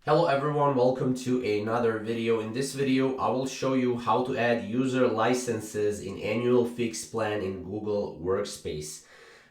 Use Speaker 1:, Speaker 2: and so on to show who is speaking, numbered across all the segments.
Speaker 1: Hello everyone, welcome to another video. In this video, I will show you how to add user licenses in annual fixed plan in Google Workspace.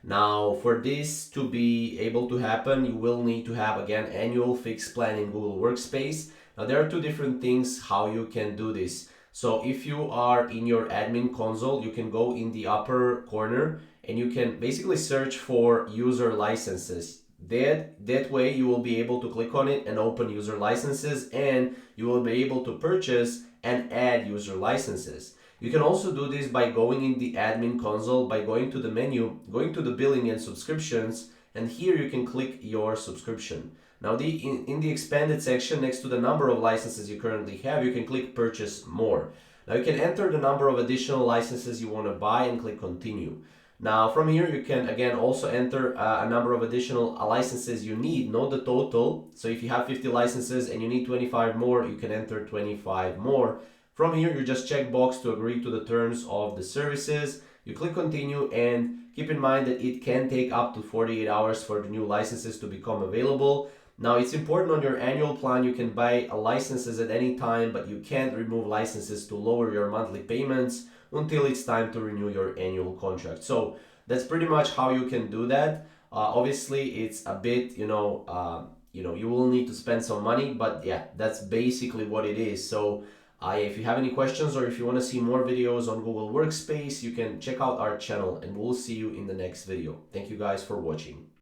Speaker 1: Now, for this to be able to happen, you will need to have again annual fixed plan in Google Workspace. Now, there are two different things how you can do this. So if you are in your admin console, you can go in the upper corner and you can basically search for user licenses. That way you will be able to click on it and open user licenses, and you will be able to purchase and add user licenses. You can also do this by going in the admin console, by going to the menu, going to the billing and subscriptions, and here you can click your subscription. Now in the expanded section next to the number of licenses you currently have, you can click purchase more. Now you can enter the number of additional licenses you want to buy and click continue. Now from here you can again also enter a number of additional licenses you need, not the total. So if you have 50 licenses and you need 25 more, you can enter 25 more. From here you just check box to agree to the terms of the services. You click continue, and keep in mind that it can take up to 48 hours for the new licenses to become available. Now it's important on your annual plan you can buy licenses at any time, but you can't remove licenses to lower your monthly payments until it's time to renew your annual contract. So that's pretty much how you can do that. Obviously, it's a bit, you will need to spend some money, but yeah, that's basically what it is. So if you have any questions or if you want to see more videos on Google Workspace, you can check out our channel, and we'll see you in the next video. Thank you guys for watching.